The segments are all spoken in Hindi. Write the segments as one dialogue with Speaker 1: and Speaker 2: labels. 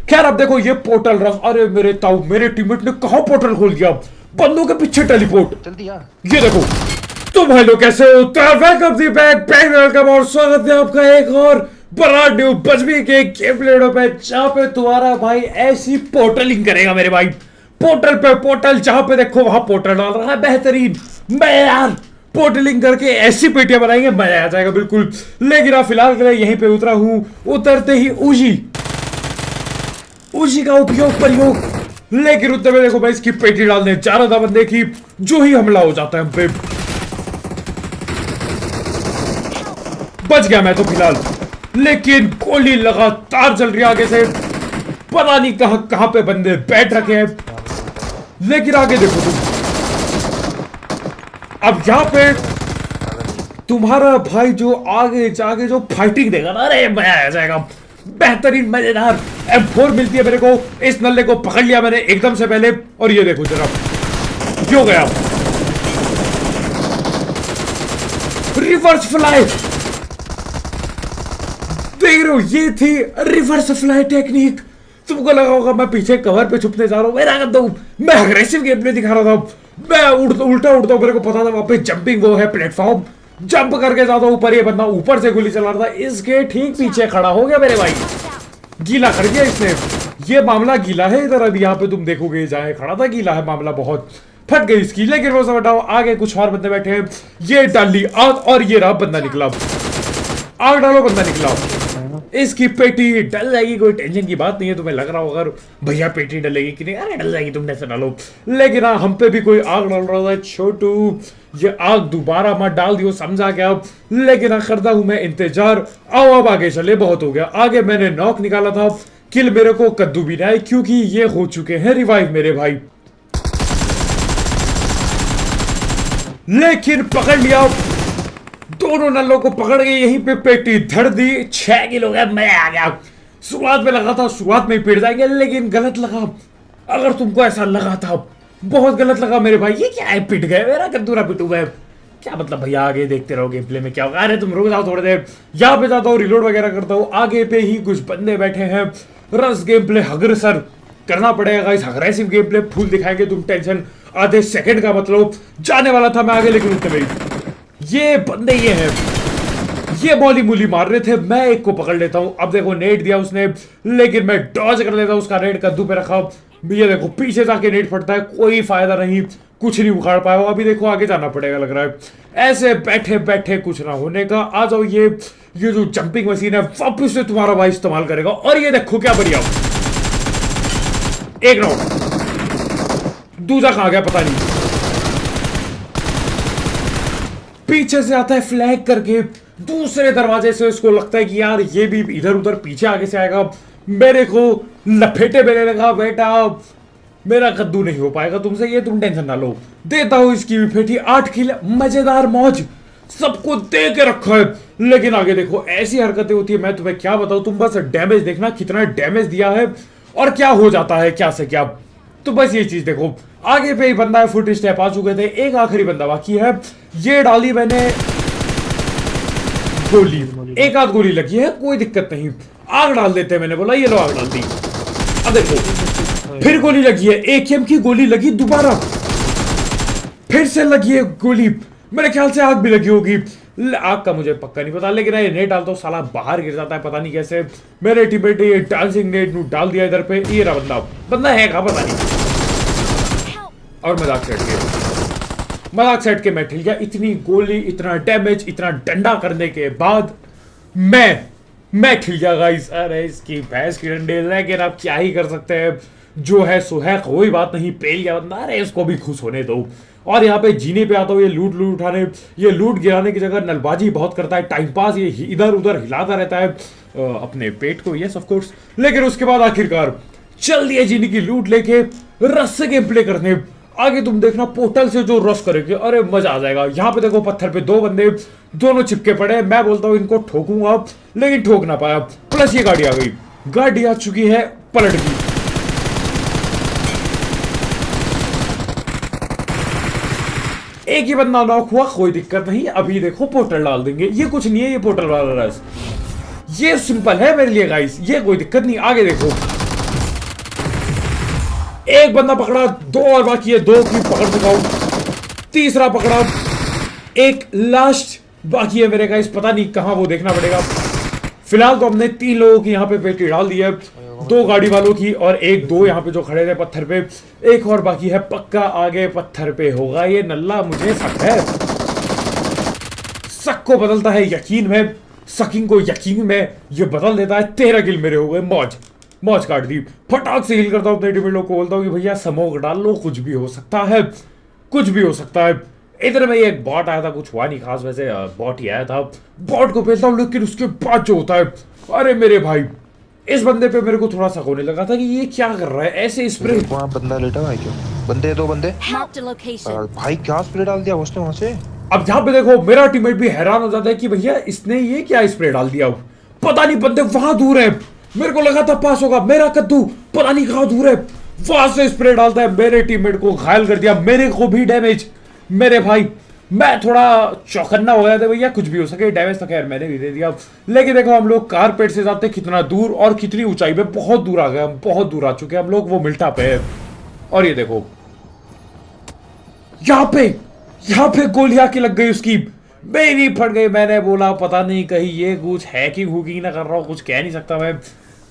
Speaker 1: खैर अब देखो ये पोर्टल रस, अरे मेरे ताऊ मेरे टीममेट ने कहा पोर्टल खोल दिया, बंदों के पीछे टेलीपोर्ट।
Speaker 2: जल्दी आ।
Speaker 1: ये देखो तो भाई लोग कैसे हो, वेलकम दी बैक वेलकम और स्वागत है आपका एक और बड़ा न्यू बजबी के गेम प्ले पे, जहां पे तुम्हारा भाई ऐसी पोर्टलिंग करेगा मेरे भाई। पोर्टल पे पोर्टल, जहां पे देखो वहां पोर्टल डाल रहा है बेहतरीन। मैं यार पोर्टलिंग करके ऐसी पेटियां बनाएंगे मजा आ जाएगा बिल्कुल। लेकिन आप फिलहाल के लिए यहीं पे उतरा हूं, उतरते ही उसी का उपयोग प्रयोग, लेकिन उतने में देखो मैं इसकी पेटी डालने जा रहा था बंदे की, जो ही हमला हो जाता है हम पे। बच गया मैं तो फिलहाल, लेकिन गोली लगातार चल रही है आगे से, पता नहीं कहां कहां पे बंदे बैठ रखे हैं। लेकिन आगे देखो तुम, अब यहां पे तुम्हारा भाई जो आगे जाके जो फाइटिंग देगा ना, अरे मजा आ जाएगा, बेहतरीन मजेदार। M4 मिलती है मेरे को, इस नल्ले को पकड़ लिया मैंने एकदम से पहले, और ये देखो जरा क्यों गया रिवर्स फ्लाई। देख रहे हो ये थी रिवर्स फ्लाई टेक्निक। तुमको लगा होगा मैं पीछे कवर पे छुपने जा रहा हूं, मेरा करता हूं, मैं अग्रेसिव गेम प्ले दिखा रहा था। मैं उल्टा उड़ता हूं, मेरे को पता था वहां पे जंपिंग वो है प्लेटफॉर्म, जंप करके जाता हूं ऊपर, ये बंदा ऊपर से गोली चला रहा था, इसके ठीक पीछे खड़ा हो गया मेरे भाई, गीला कर दिया इसने। ये मामला गीला है इधर, अभी यहाँ पे तुम देखोगे जहां खड़ा था गीला है मामला, बहुत फट गई इसकी। लेकिन वो सब हटाओ, आगे कुछ और बंदे बैठे हैं, ये डाली आग और ये रहा बंदा निकला, आग डालो बंदा निकला। इसकी पेटी डल जाएगी, कोई टेंशन की बात नहीं है। तुम्हें लग रहा होगा भैया पेटी डलेगी कि नहीं, अरे डल जाएगी, तुम टेंशन ना लो। लेकिन हाँ, हम पे भी कोई आग डाल रहा था छोटू, ये आग दोबारा मत डाल दियो, समझा क्या। लेकिन हाँ करता हूं मैं इंतजार, आओ अब आगे चले, बहुत हो गया। आगे मैंने नॉक निकाला था, किल मेरे को कद्दू भी नहीं, क्योंकि ये हो चुके हैं रिवाइव मेरे भाई। लेकिन पकड़ लिया, दोनों नल्लों को पकड़ के यहीं पे पेटी धर दी, 6 किलो गया, मैं आ गया। शुरुआत में लगा था शुरुआत में ही पिट जाएंगे, लेकिन गलत लगा। अगर तुमको ऐसा लगा था, बहुत गलत लगा मेरे भाई। ये क्या है, पिट गए, मेरा कद्दूरा पिटू गए, क्या मतलब भैया। आगे देखते रहो गेम प्ले में क्या होगा। अरे तुम रुक जाओ थोड़ी देर, यहाँ पे जाता हूँ रिलोड वगैरह करता हूँ। आगे पे ही कुछ बंदे बैठे हैं, रस गेम प्ले अग्रसर करना पड़ेगा इस अग्रेसिव गेम प्ले, फुल दिखाएंगे, तुम टेंशन। आधे सेकंड का मतलब जाने वाला था मैं आगे, लेकिन उतने में ये बंदे ये हैं, ये मौली मूली मार रहे थे, मैं एक को पकड़ लेता हूं। अब देखो नेट दिया उसने, लेकिन मैं डॉज कर लेता हूं उसका, नेट कद्दू पे रखा। ये देखो पीछे जाके नेट फटता है, कोई फायदा नहीं, कुछ नहीं उखाड़ पाया। अभी देखो आगे जाना पड़ेगा लग रहा है, ऐसे बैठे बैठे कुछ ना होने का। आ जाओ, ये जो जंपिंग मशीन है वापस से तुम्हारा भाई इस्तेमाल करेगा। और ये देखो क्या बढ़िया, एक राउंड, दूसरा कहां गया पता नहीं, पीछे से आता है फ्लैग करके दूसरे दरवाजे से। इसको लगता है कि यार ये भी इधर उधर पीछे आगे से आएगा, मेरे को लपेटे मेरे लगा, बेटा मेरा कद्दू नहीं हो पाएगा तुमसे, ये तुम टेंशन ना लो। देता हूं इसकी भी फेटी, 8 किल, मजेदार मौज, सबको दे के रखा है। लेकिन आगे देखो ऐसी हरकतें होती है, मैं तुम्हें क्या बताऊं, तुम बस डैमेज देखना, कितना डैमेज दिया है और क्या हो जाता है, क्या से क्या। तो बस ये चीज देखो, आगे पे ही बंदा है, फुट स्टेप आ चुके थे, एक आखिरी बंदा बाकी है। ये डाली मैंने गोली, एक आध गोली लगी है, कोई दिक्कत नहीं, आग डाल देते हैं, मैंने बोला ये लो आग डाल दी। अब देखो फिर गोली लगी है, AKM की गोली लगी दोबारा, फिर से लगी है गोली, मेरे ख्याल से आग भी लगी होगी, आग का मुझे पक्का नहीं पता। लेकिन ये नेट डालता हूँ साला बाहर गिर जाता है, पता नहीं कैसे। मेरे टीममेट ये डांसिंग नेट डाल दिया इधर पे, ये रहा बंदा है कहां पता नहीं, और मजाक सेट के मैं ठिल गया। इतनी गोली, इतना डैमेज, इतना डंडा करने के बाद मैं ठिल गया गाइस। अरे इसकी भैंस की डंडे, लेकिन आप क्या ही कर सकते हैं, जो है सो है, कोई बात नहीं, पेल गया बंदा, अरे इसको भी खुश होने दो। और यहाँ पे जीने पे आता हूँ, ये लूट उठाने, ये लूट गिराने की जगह नलबाजी बहुत करता है, टाइम पास ये इधर उधर हिलाता रहता है अपने पेट को, यस ऑफ कोर्स। लेकिन उसके बाद आखिरकार चल दिए जीने की लूट लेके रस से गेम प्ले करने। आगे तुम देखना पोर्टल से जो रश करेंगे, अरे मजा आ जाएगा। यहाँ पे देखो पत्थर पे 2 बंदे, दोनों चिपके पड़े, मैं बोलता हूँ इनको ठोकूंगा, लेकिन ठोक ना पाया। प्लस ये गाड़ी आ गई, गाड़ी आ चुकी है पलट गई। एक ही बंदा नॉक हुआ, कोई दिक्कत नहीं, अभी देखो पोर्टल डाल देंगे, ये कुछ नहीं है, ये पोर्टल वाला रस, ये सिंपल है मेरे लिए गाइस, ये कोई दिक्कत नहीं। आगे देखो एक बंदा पकड़ा, 2 और बाकी है, 2 की पकड़ चुका हूं, तीसरा पकड़ा, एक लास्ट बाकी है मेरे गाइस, पता नहीं कहां, वो देखना पड़ेगा। फिलहाल तो हमने 3 लोगों की यहाँ पे पेटी डाल दी है, 2 गाड़ी वालों की और 2 यहाँ पे जो खड़े थे पत्थर पे, एक और बाकी है, पक्का आगे पत्थर पे होगा ये नल्ला, मुझे शक है। शक को बदलता है यकीन में, सकिंग को यकीन में ये बदल देता है। 13 किल मेरे हो गए, मौज मौज काट दी। फटाक से हिल करता हूँ अपने टीममेट लोग को, बोलता हूँ कि भैया स्मोक डाल लो, कुछ भी हो सकता है, कुछ भी हो सकता है। इधर में एक बॉट आया था, कुछ हुआ नहीं खास, वैसे बॉट ही आया था। बॉट को पेलता हूँ, लेकिन उसके बाद जो होता है, अरे मेरे भाई इस बंदे पे मेरे को थोड़ा सा होने लगा था कि ये क्या कर रहा है, ऐसे स्प्रे।
Speaker 2: वहाँ बंदा लेटा भाई, क्यों बंदे, 2 बंदे भाई, क्या स्प्रे डाल दिया उसने वहां से।
Speaker 1: अब यहाँ पे देखो मेरा टीममेट भी हैरान हो जाता है कि भैया इसने ये क्या स्प्रे डाल दिया। पता नहीं बंदे वहां दूर है, मेरे को लगा था पास होगा, मेरा कद्दू पता नहीं कहां दूर है, वहां से स्प्रे डालता है, मेरे टीममेट को घायल कर दिया, मेरे को भी डैमेज। मेरे भाई मैं थोड़ा चौकन्ना हो गया था, भैया कुछ भी हो सके, डैमेज तो खैर मैंने भी दे दिया। लेकिन देखो हम लोग कारपेट से जाते कितना दूर और कितनी ऊंचाई पे, बहुत दूर आ गए हम, बहुत दूर आ चुके हैं हम लोग, वो मिल्टा पे है। और ये देखो यहाँ पे गोली आके लग गई उसकी, मेरी फट गई। मैंने बोला पता नहीं कहीं ये कुछ हैकिंग हुकिंग ना कर रहा हूँ, कुछ कह नहीं सकता मैं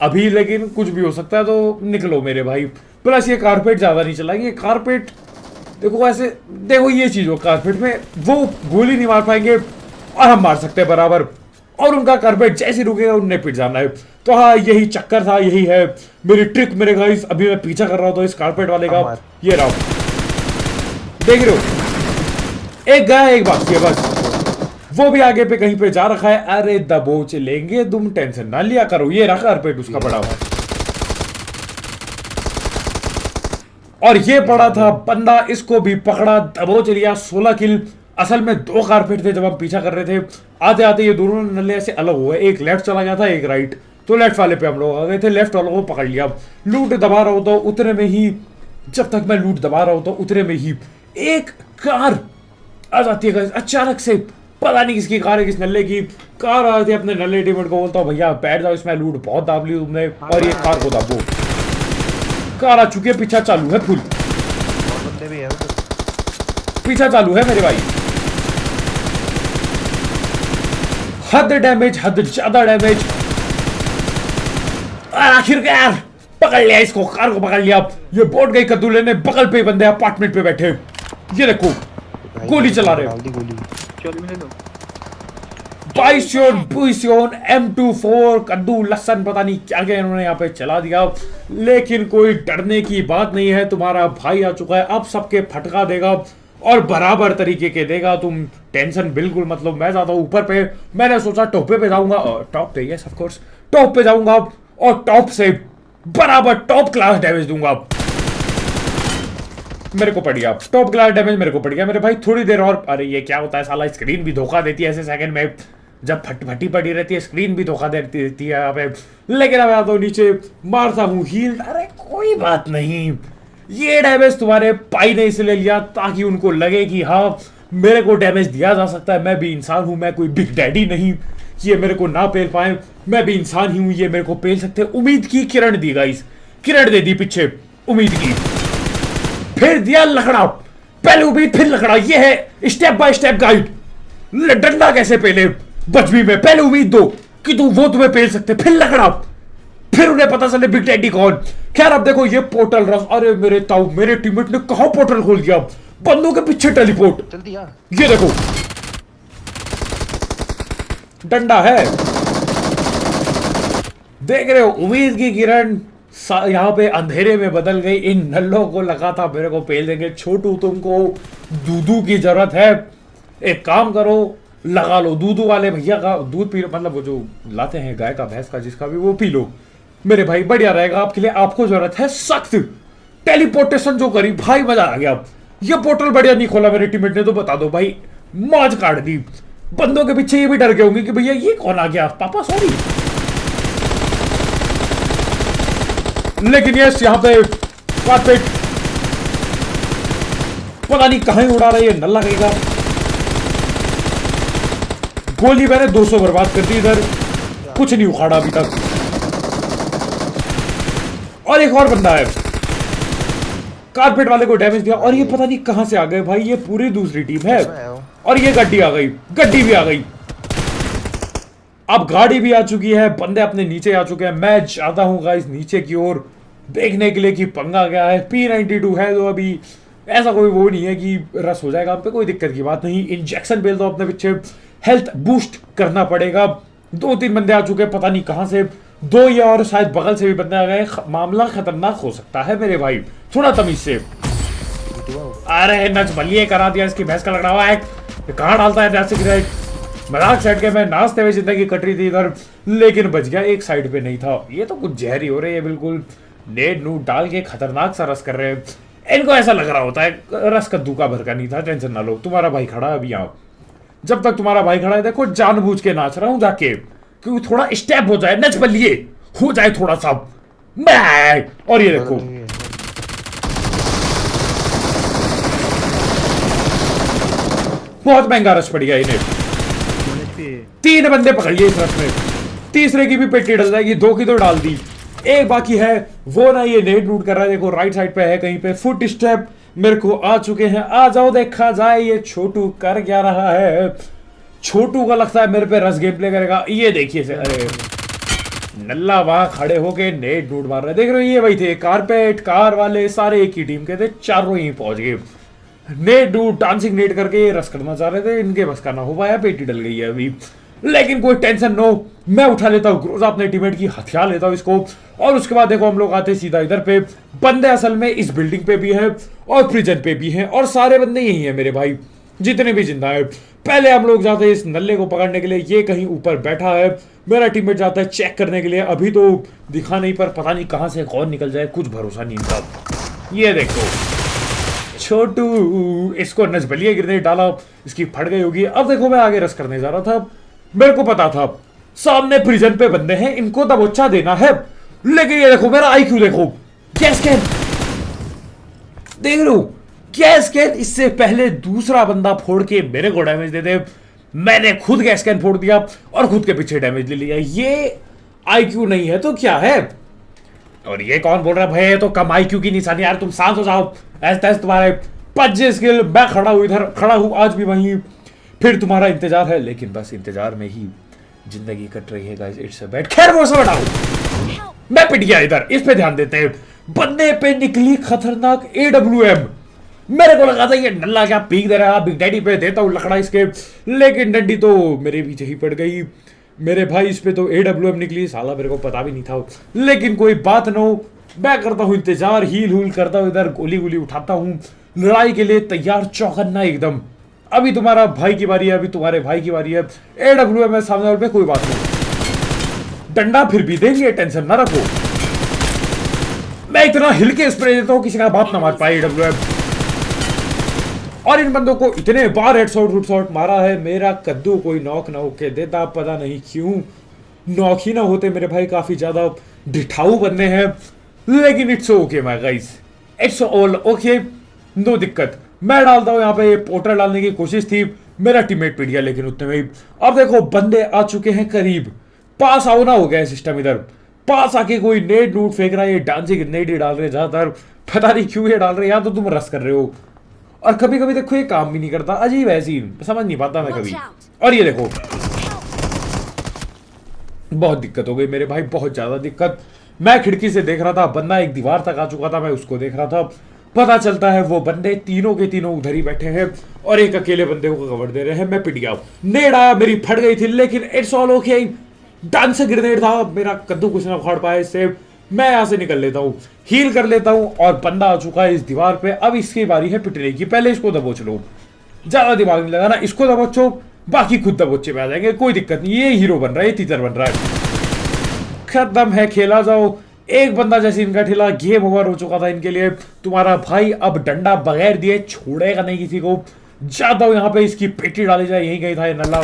Speaker 1: अभी, लेकिन कुछ भी हो सकता है, तो निकलो मेरे भाई। प्लस ये कारपेट ज्यादा नहीं चला, ये कारपेट देखो ऐसे, देखो ये चीज हो, कारपेट में वो गोली नहीं मार पाएंगे और हम मार सकते हैं बराबर, और उनका कारपेट जैसे रुकेगा उनने पिट जाना है। तो हाँ यही चक्कर था, यही है मेरी ट्रिक मेरे गाइस। अभी मैं पीछा कर रहा था इस कारपेट वाले का, ये रहा, देख रहे हो, एक गया एक बाकी है बस, वो भी आगे पे कहीं पे जा रखा है। अरे दबोच लेंगे, तुम टेंशन ना लिया करो, ये रखा कारपेट उसका पड़ा हुआ, और ये पड़ा था बंदा, इसको भी पकड़ा, दबोच लिया, 16 किल। असल में 2 कारपेट थे जब हम पीछा कर रहे थे, आते आते ये दोनों नल्ले ऐसे अलग हुए, एक लेफ्ट चला गया था एक राइट, तो लेफ्ट वाले पे हम लोग आ गए थे, लेफ्ट वालों को पकड़ लिया। लूट दबा रहा होता उतने में ही, जब तक मैं लूट दबा रहा होता उतने में ही एक कार आ जाती है अचानक से, पता नहीं किसकी कार है, किस नल्ले की कार आ जाती है। अपने नल्ले टीममेट को बोलता हूँ भैया बैठ जाओ, इसमें लूट बहुत दाब ली तुमने, और ये कार को दाबो। कार आ चुकी है, पीछा चालू है फुल,
Speaker 2: बंदे भी है,
Speaker 1: पीछा चालू है मेरे भाई, हद डैमेज, हद ज्यादा डैमेज। आखिरकार पकड़ लिया इसको, कार को पकड़ लिया। ये बोट गई कद्दू लेने, बगल पे बंदे अपार्टमेंट पे बैठे, ये देखो गोली चला रहे, बाइसियोन M24 कद्दू लसन, पता नहीं क्या क्या इन्होंने यहाँ पे चला दिया। लेकिन कोई डरने की बात नहीं है, तुम्हारा भाई आ चुका है, अब सबके फटका देगा और बराबर तरीके के देगा, तुम टेंशन बिल्कुल मतलब। मैं जाता हूँ ऊपर पे, मैंने सोचा टॉप पे जाऊंगा, टॉप पे यस ऑफ कोर्स, टॉप पे जाऊंगा और टॉप से बराबर टॉप क्लास डैमेज दूंगा। मेरे को पड़ गया टॉप क्लास डैमेज, मेरे को पड़ गया मेरे भाई। थोड़ी देर और, अरे ये क्या होता है साला, स्क्रीन भी धोखा देती है ऐसे सेकंड में, जब फटी पड़ी रहती है स्क्रीन भी धोखा देती है यहाँ पे। लेकिन अब आता हूँ नीचे, मारता हूँ हील, अरे कोई बात नहीं, ये डैमेज तुम्हारे भाई ने इसलिए लिया ताकि उनको लगे कि हाँ मेरे को डैमेज दिया जा सकता है, मैं भी इंसान हूँ, मैं कोई बिग डैडी नहीं, ये मेरे को ना पेल पाए, मैं भी इंसान ही हूँ, ये मेरे को पेल सकते हैं। उम्मीद की किरण दी गाइस, किरण दे दी पीछे, उम्मीद की, फिर दिया लकड़ा, पहले उम्मीद फिर लकड़ा, ये है स्टेप बाय स्टेप गाइड। डंडा कैसे पेले बचवी में, पहले उम्मीद दो कि तू वो तुम्हें पेल सकते, फिर लकड़ा, फिर उन्हें पता चले बिग डैडी कौन। खैर अब देखो ये पोर्टल रस, अरे मेरे ताऊ, मेरे टीममेट ने कहां पोर्टल खोल दिया, बंदों के पीछे टेलीपोर्ट, ये देखो डंडा है, देख रहे हो, उम्मीद की किरण यहाँ पे अंधेरे में बदल गई। इन नल्लों को लगा था मेरे को पेल देंगे। छोटू तुमको दूधू की जरूरत है, एक काम करो लगा लो, दूधू वाले भैया का दूध पी लो, मतलब वो जो लाते हैं गाय का भैंस का जिसका भी, वो पी लो मेरे भाई, बढ़िया रहेगा आपके लिए। आपको जरूरत है सख्त टेलीपोर्टेशन जो करी भाई, मजा आ गया। ये पोर्टल बढ़िया नहीं खोला मेरे टीममेट ने, तो बता दो भाई, मौज काट दी। बंदों के पीछे ये भी डर गए होंगे कि भैया ये कौन आ गया, पापा सॉरी। लेकिन यस यहाँ पे कारपेट पता नहीं कहां उड़ा रहा है ये नल्ला कहेगा। गोली मैंने 200 बर्बाद कर दी, इधर कुछ नहीं उखाड़ा अभी तक। और एक और बंदा है, कारपेट वाले को डैमेज दिया और ये पता नहीं कहां से आ गए भाई, ये पूरी दूसरी टीम है। और ये गड्डी आ गई, गड्डी भी आ गई, अब गाड़ी भी आ चुकी है, बंदे अपने नीचे आ चुके हैं। मैं जाता हूँ गाइस नीचे की ओर देखने के लिए कि पंगा क्या है। P92 है तो अभी ऐसा कोई वो नहीं है कि रस हो जाएगा, हम पे कोई दिक्कत की बात नहीं। इंजेक्शन बेल दो अपने पीछे, हेल्थ बूस्ट करना पड़ेगा। 2-3 बंदे आ चुके हैं पता नहीं कहां से, 2 या और शायद बगल से भी बंदे आ गए। मामला खतरनाक हो सकता है मेरे भाई, थोड़ा तमीज से। अरे नच बलिए करा दिया, इसकी भैंस का लग रहा है, कहां डालता है जैसे मजाक साइड के मैं नाचते हुए जिंदगी कट रही थी इधर, लेकिन बच गया, एक साइड पे नहीं था। ये तो कुछ जहरी हो रही है बिल्कुल, नेट नूट डाल के खतरनाक सा रस कर रहे हैं। इनको ऐसा लग रहा होता है रस कद्दू का भर का नहीं था, टेंशन ना लो, तुम्हारा भाई खड़ा है अभी यहाँ। जब तक तुम्हारा भाई खड़ा है देखो जानबूझ के नाच रहा हूं जाके, क्योंकि थोड़ा स्टेप हो जाए, नच बलिए हो जाए थोड़ा सा। और ये देखो बहुत महंगा रस पड़ गया इन्हें, 3 बंदे पकड़ लिए इस रस में, तीसरे की भी पेटी डल जाएगी, 2 की तो डाल दी, एक बाकी है वो ना ये नेट नूट कर रहा है। देखो राइट साइड पे है कहीं पे, फुट स्टेप मेरे को आ चुके हैं, आ जाओ देखा जाए ये छोटू कर क्या रहा है। छोटू का लगता है मेरे पे रस गेम प्ले करेगा, ये देखिए से, अरे नल्ला वहां खड़े होके नेट नूट मार रहे, देख रहे हो ये वही थे कारपेट कार वाले, सारे एक ही टीम के थे, चारों यहीं पहुंच गए। नेट नूट डांसिंग नेट करके ये रस करना चाह रहे थे, इनके बस का ना हो पाया, पेटी डल गई है अभी, लेकिन कोई टेंशन नो, मैं उठा लेता हूँ ग्रोजा अपने टीममेट की, हथियार लेता हूँ इसको, और उसके बाद देखो हम लोग आते सीधा इधर पे। बंदे असल में इस बिल्डिंग पे भी है और प्रिजन पे भी हैं, और सारे बंदे यही हैं मेरे भाई जितने भी जिंदा है। पहले हम लोग जाते हैं इस नल्ले को पकड़ने के लिए, ये कहीं ऊपर बैठा है, मेरा टीममेट जाता है चेक करने के लिए, अभी तो दिखा नहीं पर पता नहीं कहां से कौन निकल जाए, कुछ भरोसा नहीं इनका। ये देखो छोटू, इसको नजबलिए ग्रेनेड डाला, इसकी फट गई होगी। अब देखो मैं आगे रस करने जा रहा था, मेरे को पता था सामने प्रिजन पे बंदे हैं, इनको दबोचा देना है, लेकिन ये देखो मेरा आईक्यू देखो, गैस कैन देख रहे हो, गैस कैन इससे पहले दूसरा बंदा फोड़ के मेरे को डैमेज दे दे, मैंने खुद गैस कैन फोड़ दिया और खुद के पीछे डैमेज ले लिया। ये आईक्यू नहीं है तो क्या है? और ये कौन बोल रहा है भाई, ये तो कम आईक्यू की निशानी, यार तुम शांत हो जाओ, ऐसे तुम्हारे 25 स्किल, मैं खड़ा हूं इधर, खड़ा हूं आज भी वहीं, फिर तुम्हारा इंतजार है, लेकिन बस इंतजार में ही जिंदगी कट रही है गाइस, इट्स अ बैड। खैर वो सब हटाओ, मैं पिट गया इधर, इस पे ध्यान देते हैं। बंदे पे निकली खतरनाक AWM, मेरे को लगा था ये नल्ला क्या पीक दे रहा है, बिग डैडी पे देता हूँ लकड़ा इसके, लेकिन डंडी तो मेरे पीछे ही पड़ गई मेरे भाई, इस पे तो AWM निकली, साला मेरे को पता भी नहीं था, लेकिन कोई बात न हो, मैं करता हूँ इंतजार, हील हूल करता हूँ इधर, गोली गोली उठाता हूँ, लड़ाई के लिए तैयार चौकन्ना एकदम। अभी तुम्हारा भाई की बारी है, अभी तुम्हारे भाई की बारी है, AWM है सामने वाले पे, कोई बात नहीं, डंडा फिर भी देंगे, टेंशन ना रखो। मैं इतना हिल के स्प्रे देता हूँ किसी का बाप ना मार पाए AWM, और इन बंदों को इतने बार हेडशॉट मारा है, मेरा कद्दू कोई नॉक ना होके देता, पता नहीं क्यों नॉक ही ना होते मेरे भाई, काफी ज्यादा ढिठाऊ बंदे हैं, लेकिन it's okay my guys, it's all okay, no दिक्कत। मैं डालता हूं यहाँ पे, पोर्टल डालने की कोशिश थी, मेरा टीममेट पिट गया, लेकिन उतने में ही। अब देखो बंदे आ चुके हैं करीब, पास आओ ना हो गया सिस्टम इधर, पास आके कोई नेट नूट फेंक रहा है, ये डांसिंग नेट ही डाल रहे ज्यादातर, पता नहीं क्यों ये डाल रहे, या तो तुम रस कर रहे हो, और कभी कभी देखो ये काम भी नहीं करता, अजीब है सीन, समझ नहीं पाता मैं कभी। और ये देखो बहुत दिक्कत हो गई मेरे भाई, बहुत ज्यादा दिक्कत। मैं खिड़की से देख रहा था, बंदा एक दीवार तक आ चुका था, मैं उसको देख रहा था, पता चलता है वो बंदे तीनों के तीनों उधर ही बैठे हैं और एक अकेले बंदे को कवर दे रहे हैं। मैं पिट गया, नेड आया, मेरी फट गई थी, लेकिन it's all okay, dance grenade था, मेरा कद्दू कुछ ना उखाड़ पाया इससे, मैं यहां से निकल लेता हूँ, हील कर लेता हूँ, और बंदा आ चुका है इस दीवार पे। अब इसकी बारी है पिटने की, पहले इसको दबोच लो, ज्यादा दिमाग नहीं लगाना, इसको दबोचो, बाकी खुद दबोचे में आ जाएंगे, कोई दिक्कत नहीं, ये हीरो बन रहा है, तीतर बन रहा है, खत्म है, खेला जाओ। एक बंदा जैसे इनका ठेला, गेम ओवर हो चुका था इनके लिए। तुम्हारा भाई अब डंडा बगैर दिए छोड़ेगा नहीं किसी को, जाता हूं यहां पे, इसकी पेटी डाली जाए, यही गई था ये नल्ला।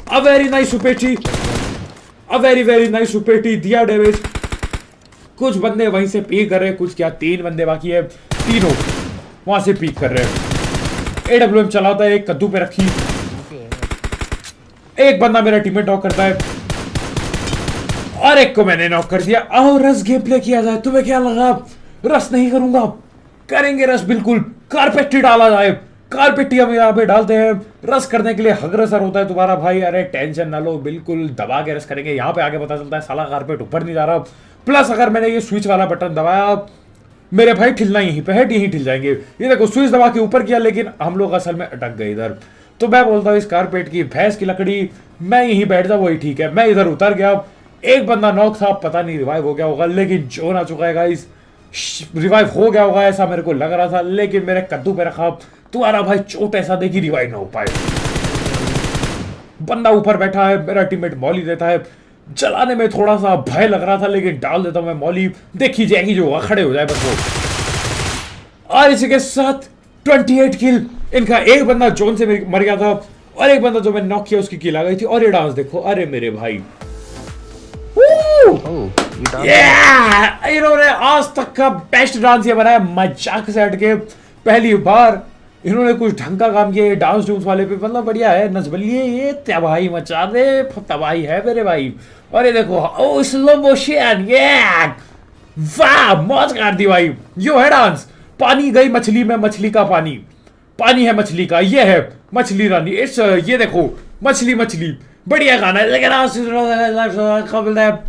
Speaker 1: अ वेरी नाइस सुपेटी, अ वेरी वेरी नाइस सुपेटी, दिया डैमेज। कुछ बंदे वहीं से पीक कर रहे हैं, कुछ क्या 3 बंदे बाकी है, तीनों वहां से पीक कर रहे हैं। AWM चलाता है, एक कद्दू पे रखी, एक बंदा मेरा टीममेट नॉक करता है और एक को मैंने नॉक कर दिया। आओ रस गेम प्ले किया जाए, तुम्हें क्या लगा रस नहीं करूंगा? करेंगे रस, बिल्कुल कारपेट डाला जाए, कारपेट हम यहाँ पे डालते हैं रस करने के लिए। हगरसर होता है तुम्हारा भाई, अरे टेंशन ना लो, बिल्कुल दबा के रस करेंगे। यहाँ पे आगे पता चलता है साला कारपेट ऊपर नहीं जा रहा। प्लस अगर मैंने ये स्विच वाला बटन दबाया, मेरे भाई ठिलना यहीं पे है, यहीं ठिल जाएंगे। ये देखो स्विच दबा के ऊपर किया, लेकिन हम लोग असल में अटक गए इधर। तो मैं बोलता हूँ इस कारपेट की भैंस की लकड़ी, मैं यहीं बैठ जाऊँ वही ठीक है। मैं इधर उतर गया, एक बंदा नॉक था, पता नहीं रिवाइव हो गया होगा, लेकिन जोन आ चुका है गाइस। रिवाइव हो गया होगा ऐसा मेरे को लग रहा था, लेकिन मेरे कद्दू पे रखा तुम्हारा भाई चोट ऐसा देखी रिवाइव ना हो पाए। बंदा ऊपर बैठा है, मेरा टीममेट मौली देता है। चलाने में थोड़ा सा भय लग रहा था, लेकिन डाल देता हूं मैं मौली, देखी जाएगी जो होगा, खड़े हो जाए बस वो। और इसी के साथ 28 किल। इनका एक बंदा जोन से मर गया था, और एक बंदा जो मैंने नॉक किया उसकी किल आ गई थी। और ये डांस देखो, अरे मेरे भाई इन्होंने आज तक का बेस्ट डांस ये बनाया, मजाक से हटके। पहली बार इन्होंने कुछ ढंग का काम किया डांस डूंस वाले पे, मतलब बढ़िया है। नजबलिए ये तबाही मचा दे, तबाही है मेरे भाई। और ये देखो, ओ स्लो मोशन, ये वाह मौज कर दी भाई। यो है डांस। पानी गई मछली में, मछली का पानी, पानी है मछली का, ये है मछली रानी। इट्स ये देखो मछली मछली, बढ़िया गाना है। लेकिन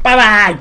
Speaker 1: बाय बाय।